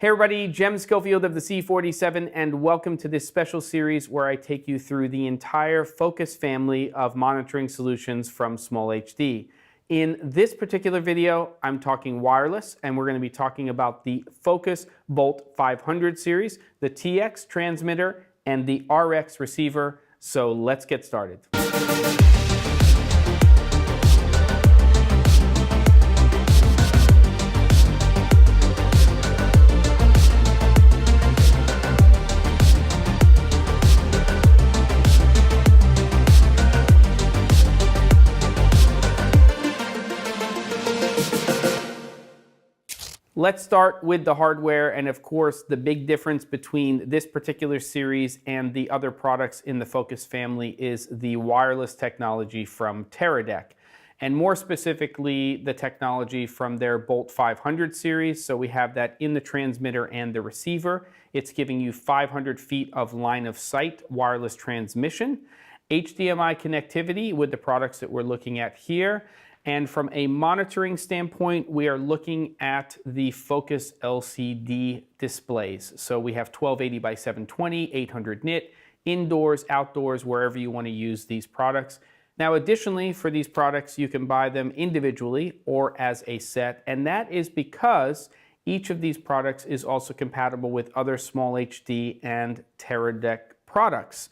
Hey everybody, Jem Schofield of theC47, and welcome to this special series where I take you through the entire Focus family of monitoring solutions from SmallHD. In this particular video, I'm talking wireless, and we're going to be talking about the Focus Bolt 500 series, the TX transmitter, and the RX receiver. So let's get started. Let's start with the hardware, and of course the big difference between this particular series and the other products in the Focus family is the wireless technology from Teradek, and more specifically the technology from their Bolt 500 series. So we have that in the transmitter and the receiver. It's giving you 500 feet of line of sight wireless transmission, HDMI connectivity with the products that we're looking at here. And from a monitoring standpoint, we are looking at the Focus LCD displays. So we have 1280 by 720, 800 nit, indoors, outdoors, wherever you want to use these products. Now, additionally, for these products, you can buy them individually or as a set, and that is because each of these products is also compatible with other SmallHD and Teradek products.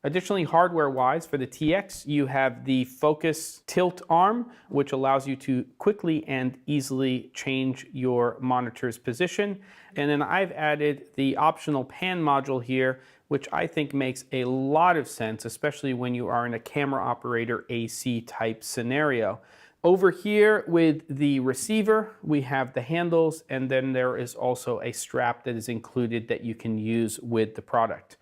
Additionally, hardware-wise, for the TX, you have the Focus tilt arm, which allows you to quickly and easily change your monitor's position. And then I've added the optional pan module here, which I think makes a lot of sense, especially when you are in a camera operator AC type scenario. Over here with the receiver, we have the handles, and then there is also a strap that is included that you can use with the product.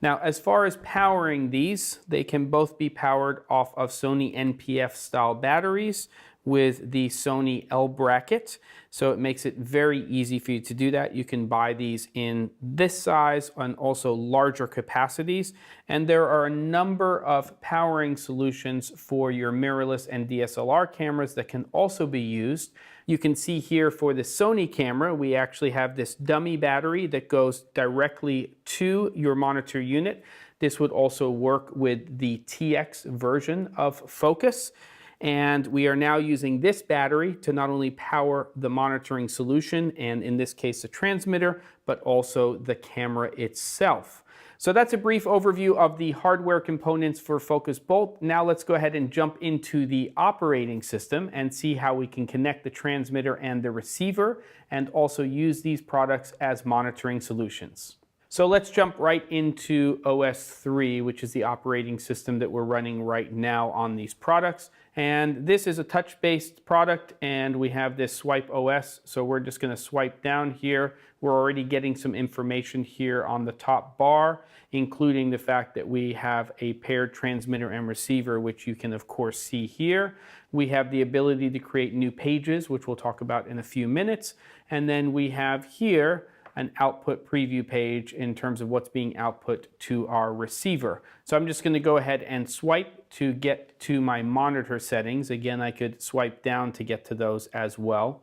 Now, as far as powering these, they can both be powered off of Sony NPF style batteries with the Sony L bracket. So it makes it very easy for you to do that. You can buy these in this size and also larger capacities. And there are a number of powering solutions for your mirrorless and DSLR cameras that can also be used. You can see here for the Sony camera, we actually have this dummy battery that goes directly to your monitor unit. This would also work with the TX version of Focus. And we are now using this battery to not only power the monitoring solution, and in this case the transmitter, but also the camera itself. So that's a brief overview of the hardware components for Focus Bolt. Now let's go ahead and jump into the operating system and see how we can connect the transmitter and the receiver and also use these products as monitoring solutions. So let's jump right into OS 3, which is the operating system that we're running right now on these products. And this is a touch-based product, and we have this swipe OS. So we're just going to swipe down here. We're already getting some information here on the top bar, including the fact that we have a paired transmitter and receiver, which you can of course see here. We have the ability to create new pages, which we'll talk about in a few minutes. And then we have here an output preview page in terms of what's being output to our receiver. So I'm just going to go ahead and swipe to get to my monitor settings. Again, I could swipe down to get to those as well.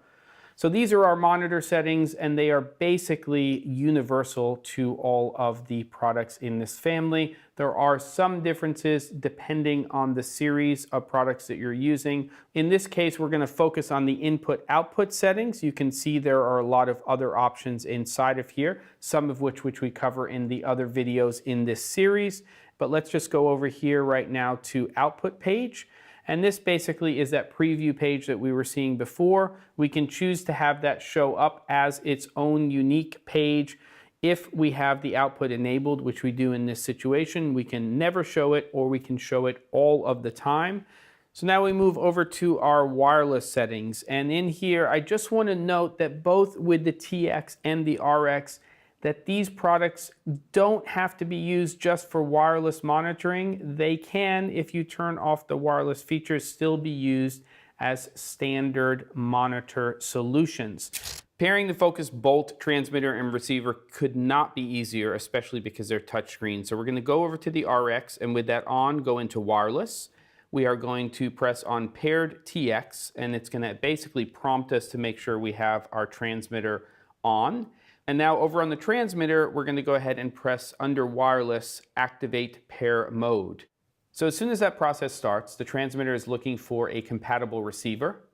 So these are our monitor settings, and they are basically universal to all of the products in this family. There are some differences depending on the series of products that you're using. In this case, we're going to focus on the input-output settings. You can see there are a lot of other options inside of here, some of which we cover in the other videos in this series. But let's just go over here right now to output page. And this basically is that preview page that we were seeing before. We can choose to have that show up as its own unique page. If we have the output enabled, which we do in this situation, we can never show it, or we can show it all of the time. So now we move over to our wireless settings. And in here, I just want to note that both with the TX and the RX, that these products don't have to be used just for wireless monitoring. They can, if you turn off the wireless features, still be used as standard monitor solutions. Pairing the Focus Bolt transmitter and receiver could not be easier, especially because they're touchscreen. So we're going to go over to the RX, and with that on, go into wireless. We are going to press on paired TX, and it's going to basically prompt us to make sure we have our transmitter on. And now over on the transmitter, we're going to go ahead and press under wireless, activate pair mode. So as soon as that process starts, the transmitter is looking for a compatible receiver.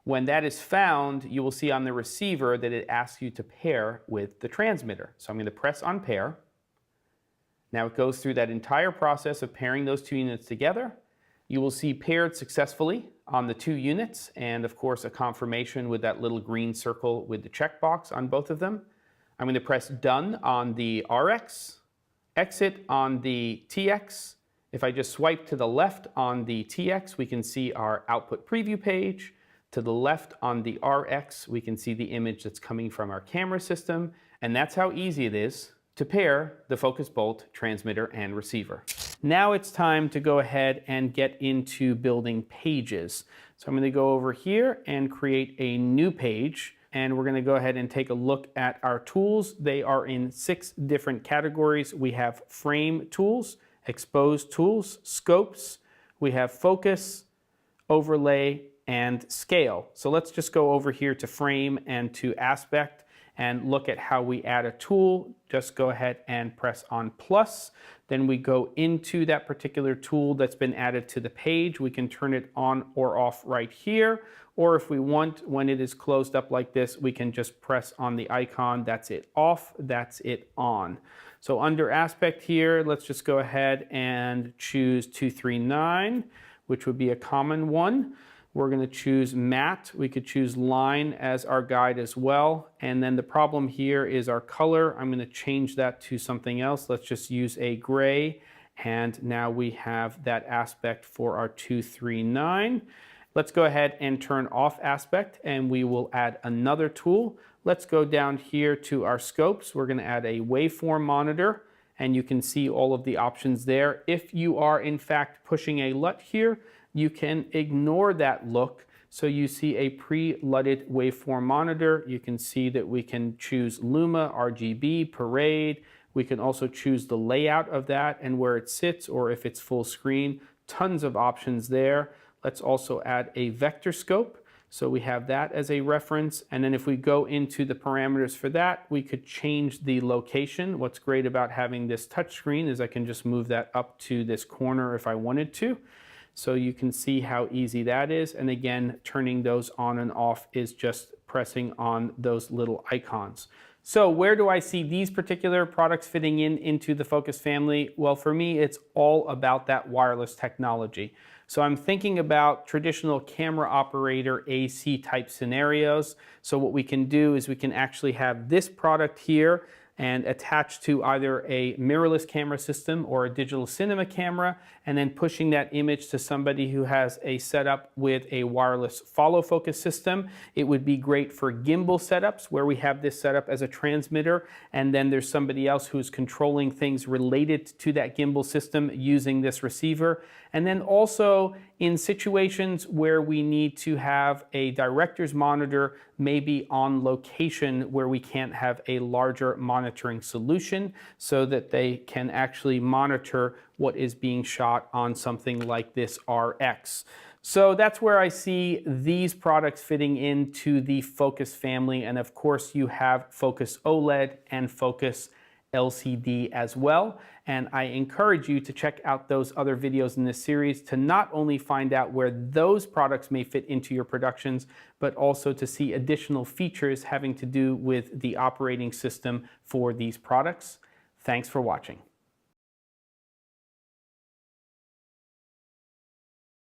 When that is found, you will see on the receiver that it asks you to pair with the transmitter. So I'm going to press on pair. Now it goes through that entire process of pairing those two units together. You will see paired successfully on the two units, and of course a confirmation with that little green circle with the checkbox on both of them. I'm going to press done on the RX, exit on the TX. If I just swipe to the left on the TX, we can see our output preview page. To the left on the RX, we can see the image that's coming from our camera system, and that's how easy it is to pair the focus bolt, transmitter, and receiver. Now it's time to go ahead and get into building pages. So I'm going to go over here and create a new page, and we're going to go ahead and take a look at our tools. They are in 6 different categories. We have frame tools, exposed tools, scopes, we have focus, overlay, and scale. So let's just go over here to frame and to aspect and look at how we add a tool. Just go ahead and press on plus. Then we go into that particular tool that's been added to the page. We can turn it on or off right here. Or if we want, when it is closed up like this, we can just press on the icon. That's it off, that's it on. So under aspect here, let's just go ahead and choose 239, which would be a common one. We're going to choose matte. We could choose line as our guide as well. And then the problem here is our color. I'm going to change that to something else. Let's just use a gray. And now we have that aspect for our 239. Let's go ahead and turn off aspect, and we will add another tool. Let's go down here to our scopes. We're going to add a waveform monitor, and you can see all of the options there. If you are in fact pushing a LUT here, you can ignore that look. So you see a pre-LUTted waveform monitor. You can see that we can choose Luma, RGB, Parade. We can also choose the layout of that and where it sits, or if it's full screen. Tons of options there. Let's also add a vector scope. So we have that as a reference. And then if we go into the parameters for that, we could change the location. What's great about having this touchscreen is I can just move that up to this corner if I wanted to. So you can see how easy that is. And again, turning those on and off is just pressing on those little icons. So where do I see these particular products fitting into the Focus family? Well, for me, it's all about that wireless technology. So I'm thinking about traditional camera operator AC type scenarios. So what we can do is we can actually have this product here and attached to either a mirrorless camera system or a digital cinema camera, and then pushing that image to somebody who has a setup with a wireless follow focus system. It would be great for gimbal setups where we have this set up as a transmitter, and then there's somebody else who's controlling things related to that gimbal system using this receiver. And then also in situations where we need to have a director's monitor, maybe on location where we can't have a larger monitoring solution, so that they can actually monitor what is being shot on something like this RX. So that's where I see these products fitting into the Focus family. And of course you have Focus OLED and Focus LCD as well. And I encourage you to check out those other videos in this series to not only find out where those products may fit into your productions, but also to see additional features having to do with the operating system for these products. Thanks for watching.